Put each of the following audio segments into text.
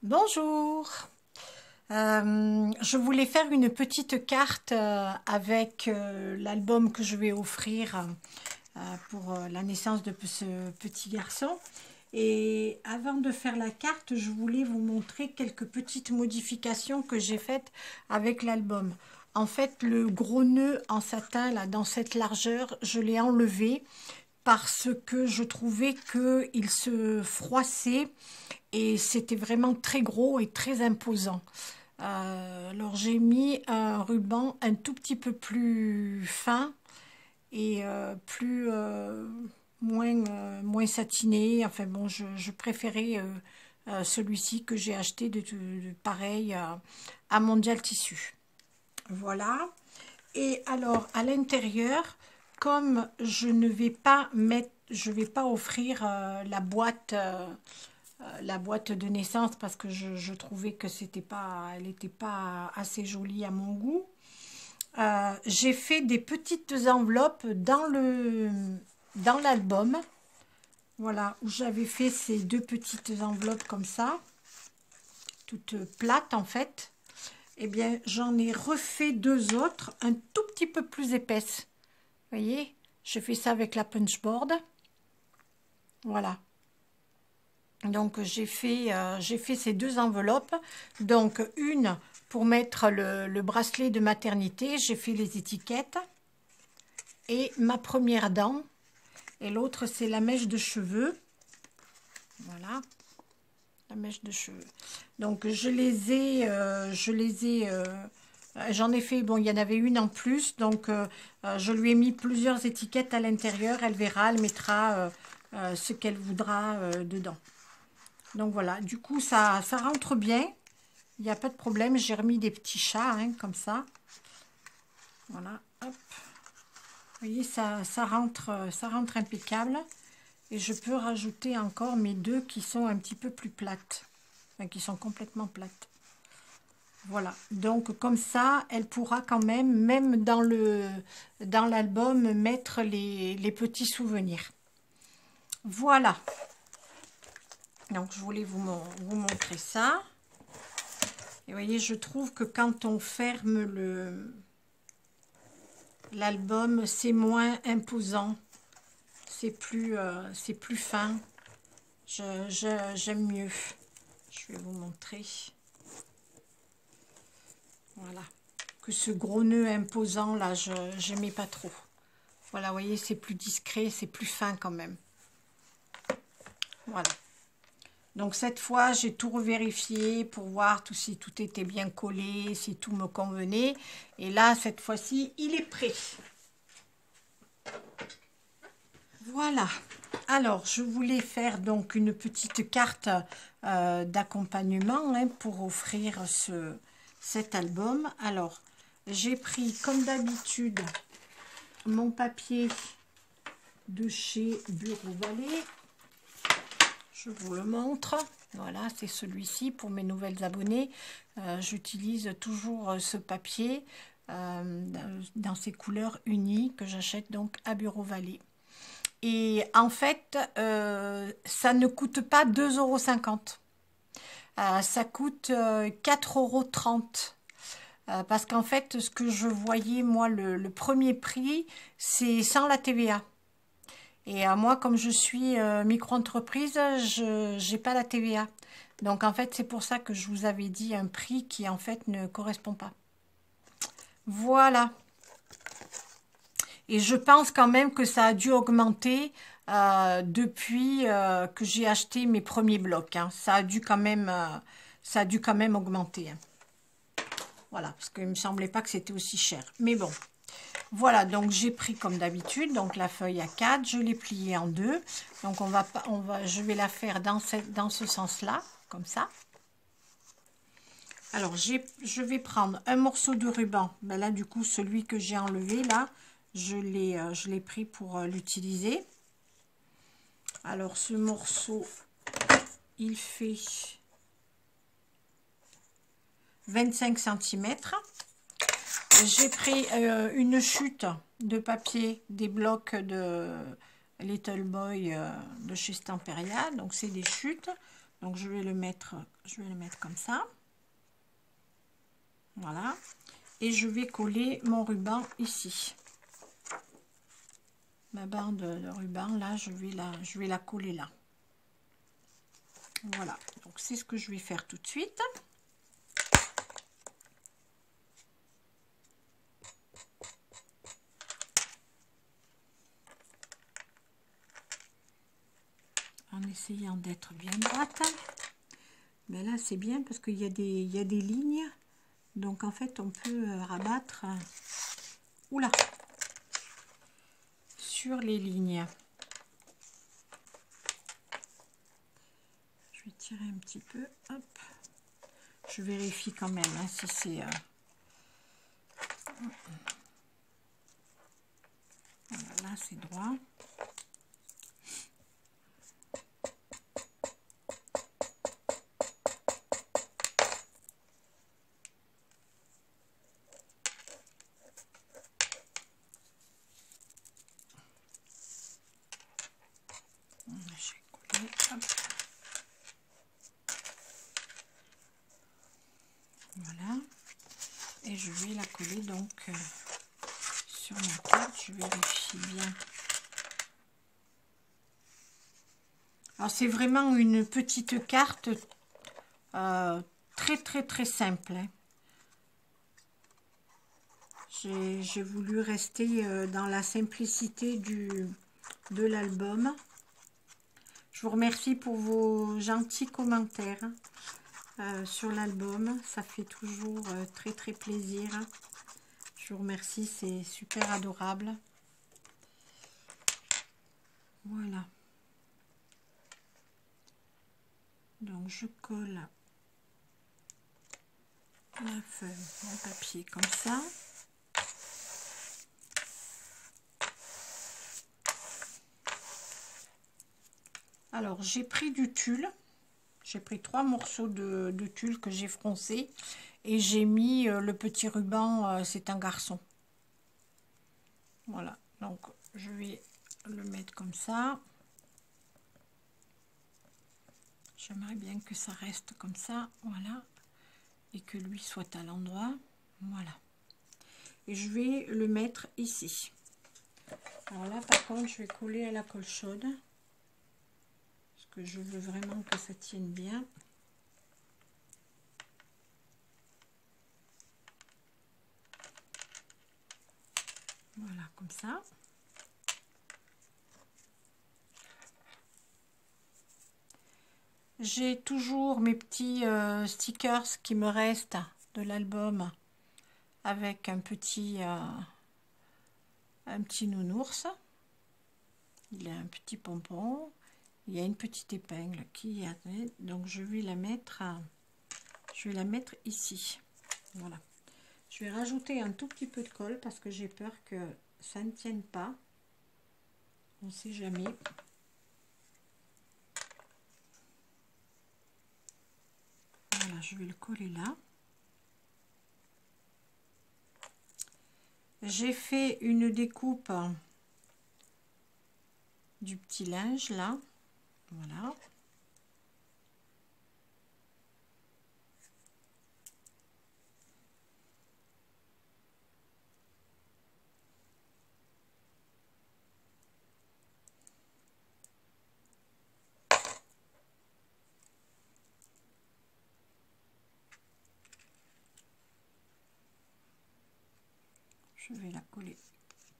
Bonjour. Je voulais faire une petite carte avec l'album que je vais offrir pour la naissance de ce petit garçon. Et avant de faire la carte, je voulais vous montrer quelques petites modifications que j'ai faites avec l'album. En fait, le gros nœud en satin, là, dans cette largeur, je l'ai enlevé parce que je trouvais qu'il se froissait et c'était vraiment très gros et très imposant. Alors j'ai mis un ruban un tout petit peu plus fin et moins satiné. Enfin bon, je préférais celui-ci que j'ai acheté de pareil à Mondial Tissu. Voilà. Et alors à l'intérieur, comme je vais pas offrir la boîte de naissance parce que je trouvais que elle n'était pas assez jolie à mon goût. J'ai fait des petites enveloppes dans l'album. Voilà, où j'avais fait ces deux petites enveloppes comme ça, toutes plates en fait. Eh bien, j'en ai refait deux autres, un tout petit peu plus épaisses. Vous voyez, je fais ça avec la punchboard. Voilà. Donc j'ai fait ces deux enveloppes. Donc une pour mettre le bracelet de maternité, j'ai fait les étiquettes. Et ma première dent. Et l'autre c'est la mèche de cheveux. Voilà. La mèche de cheveux. Donc j'en ai fait, bon, il y en avait une en plus, donc je lui ai mis plusieurs étiquettes à l'intérieur. Elle verra, elle mettra ce qu'elle voudra dedans. Donc voilà, du coup ça rentre bien, il n'y a pas de problème. J'ai remis des petits chats, hein, comme ça. Voilà, hop. Vous voyez, ça rentre impeccable. Et je peux rajouter encore mes deux qui sont un petit peu plus plates, enfin, qui sont complètement plates. Voilà, donc comme ça, elle pourra quand même dans l'album, mettre les petits souvenirs. Voilà. Donc je voulais vous montrer ça. Et vous voyez, je trouve que quand on ferme l'album, c'est moins imposant. C'est plus fin. J'aime mieux. Je vais vous montrer. Voilà. Que ce gros nœud imposant, là, je n'aimais pas trop. Voilà, vous voyez, c'est plus discret, c'est plus fin quand même. Voilà. Donc cette fois, j'ai tout revérifié pour voir si tout était bien collé, si tout me convenait. Et là, cette fois-ci, il est prêt. Voilà. Alors, je voulais faire donc une petite carte d'accompagnement, hein, pour offrir cet album. Alors, j'ai pris, comme d'habitude, mon papier de chez Bureau Vallée. Je vous le montre. Voilà, c'est celui-ci pour mes nouvelles abonnées. J'utilise toujours ce papier dans ces couleurs unies que j'achète donc à Bureau Vallée. Et en fait, ça ne coûte pas 2,50 €. Ça coûte 4,30 €. Parce qu'en fait, ce que je voyais, moi, le premier prix, c'est sans la TVA. Et moi, comme je suis micro-entreprise, je n'ai pas la TVA. Donc, en fait, c'est pour ça que je vous avais dit un prix qui, en fait, ne correspond pas. Voilà. Et je pense quand même que ça a dû augmenter depuis que j'ai acheté mes premiers blocs, hein. Ça a dû quand même augmenter, hein. Voilà, parce qu'il ne me semblait pas que c'était aussi cher. Mais bon. Voilà, donc j'ai pris comme d'habitude, donc la feuille A4, je l'ai pliée en deux. Donc je vais la faire dans ce sens-là, comme ça. Alors je vais prendre un morceau de ruban. Ben là, du coup, celui que j'ai enlevé, là, je l'ai pris pour l'utiliser. Alors ce morceau, il fait 25 cm. J'ai pris une chute de papier, des blocs de Little Boy de chez Stamperia. Donc c'est des chutes. Donc je vais le mettre comme ça. Voilà. Et je vais coller mon ruban ici. Ma bande de ruban, là, je vais la coller là. Voilà. Donc c'est ce que je vais faire tout de suite. En essayant d'être bien droite. Mais là, c'est bien parce qu'il y a des lignes. Donc, en fait, on peut rabattre oula, sur les lignes. Je vais tirer un petit peu. Hop. Je vérifie quand même hein, si c'est... Voilà, là, c'est droit. J'ai collé. Hop. Voilà. Et je vais la coller donc sur ma carte. Je vérifie bien. Alors c'est vraiment une petite carte très simple. Hein. J'ai voulu rester dans la simplicité de l'album. Je vous remercie pour vos gentils commentaires sur l'album. Ça fait toujours très plaisir. Je vous remercie, c'est super adorable. Voilà. Donc je colle la feuille, mon papier comme ça. Alors j'ai pris du tulle. J'ai pris 3 morceaux de tulle que j'ai froncé et j'ai mis le petit ruban, c'est un garçon. Voilà, donc je vais le mettre comme ça. J'aimerais bien que ça reste comme ça, voilà, et que lui soit à l'endroit, voilà. Et je vais le mettre ici. Alors là, par contre, je vais coller à la colle chaude, parce que je veux vraiment que ça tienne bien. Voilà, comme ça. J'ai toujours mes petits stickers qui me restent de l'album avec un petit nounours. Il a un petit pompon. Il y a une petite épingle qui a... Donc je vais la mettre ici. Voilà. Je vais rajouter un tout petit peu de colle parce que j'ai peur que ça ne tienne pas. On ne sait jamais. Voilà, je vais le coller là. J'ai fait une découpe du petit linge là. Voilà. Je vais la coller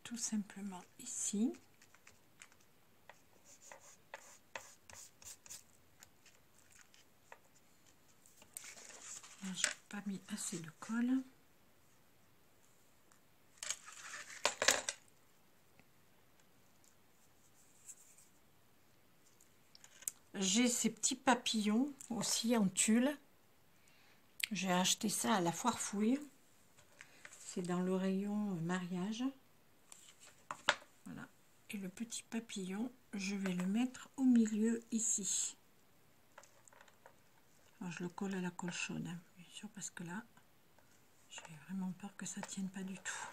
tout simplement ici. Là, je n'ai pas mis assez de colle. J'ai ces petits papillons aussi en tulle. J'ai acheté ça à la foire fouille. C'est dans le rayon mariage. Voilà. Et le petit papillon, je vais le mettre au milieu ici. Alors, je le colle à la colle chaude, hein, bien sûr, parce que là, j'ai vraiment peur que ça tienne pas du tout.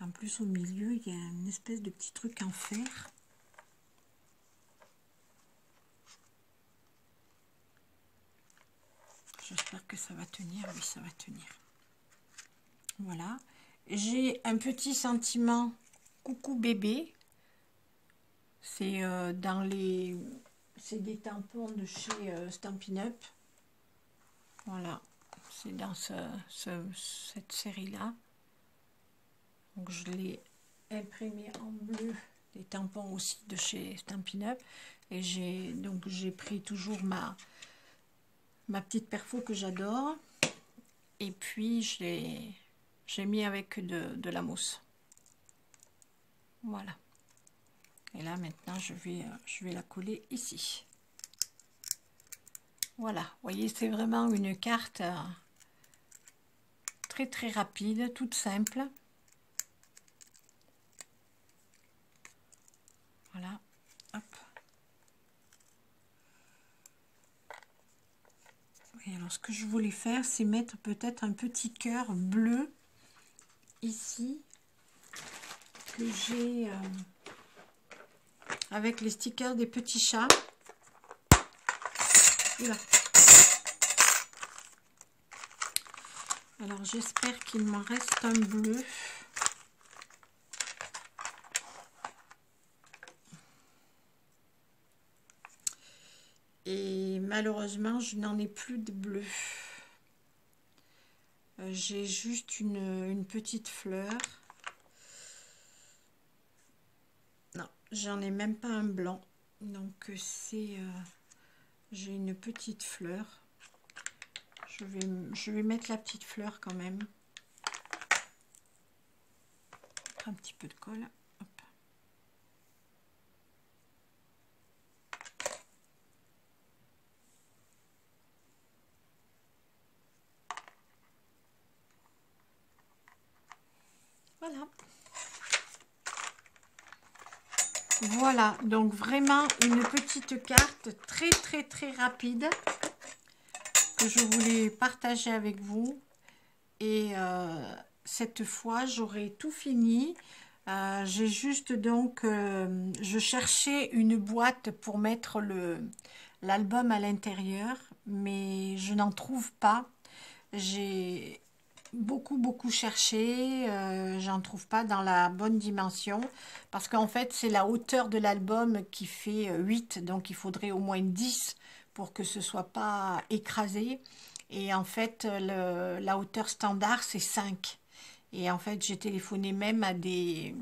En plus, au milieu, il y a une espèce de petit truc en fer. j'espère que ça va tenir. Oui, ça va tenir. Voilà. J'ai un petit sentiment coucou bébé. C'est c'est des tampons de chez Stampin' Up. Voilà. C'est dans cette série-là. Donc je l'ai imprimé en bleu. Des tampons aussi de chez Stampin' Up. Et j'ai pris toujours ma petite perfo que j'adore. Et puis j'ai mis avec de la mousse. Voilà. Et là maintenant je vais la coller ici. Voilà. Vous voyez, c'est vraiment une carte très très rapide, toute simple. Voilà. Hop. Et alors ce que je voulais faire, c'est mettre peut-être un petit cœur bleu ici que j'ai avec les stickers des petits chats. Oula. Alors j'espère qu'il m'en reste un bleu. Et malheureusement, je n'en ai plus de bleu. J'ai juste une petite fleur. Non, j'en ai même pas un blanc. Donc j'ai une petite fleur. Je vais mettre la petite fleur quand même. Un petit peu de colle. Hop. Voilà. Voilà, donc vraiment une petite carte très très très rapide que je voulais partager avec vous. Et cette fois, j'aurai tout fini. J'ai juste donc, je cherchais une boîte pour mettre l'album à l'intérieur, mais je n'en trouve pas. J'ai beaucoup cherché, j'en trouve pas dans la bonne dimension, parce qu'en fait c'est la hauteur de l'album qui fait 8, donc il faudrait au moins 10 pour que ce soit pas écrasé. Et en fait la hauteur standard c'est 5. Et en fait j'ai téléphoné même à des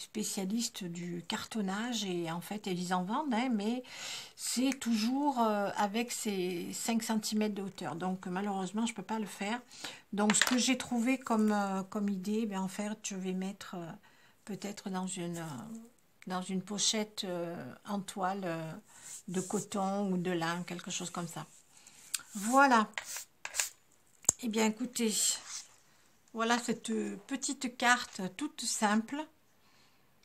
spécialistes du cartonnage, et en fait ils en vendent, hein, mais c'est toujours avec ces 5 cm de hauteur, donc malheureusement je peux pas le faire. Donc ce que j'ai trouvé comme idée, ben, en fait je vais mettre peut-être dans une pochette en toile de coton ou de lin, quelque chose comme ça. Voilà. Et bien écoutez, voilà cette petite carte toute simple,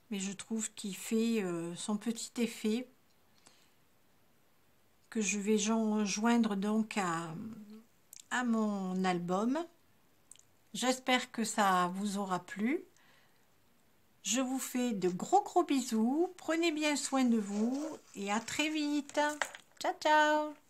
mais je trouve qu'il fait son petit effet, que je vais joindre donc à mon album. J'espère que ça vous aura plu. Je vous fais de gros bisous. Prenez bien soin de vous et à très vite. Ciao, ciao!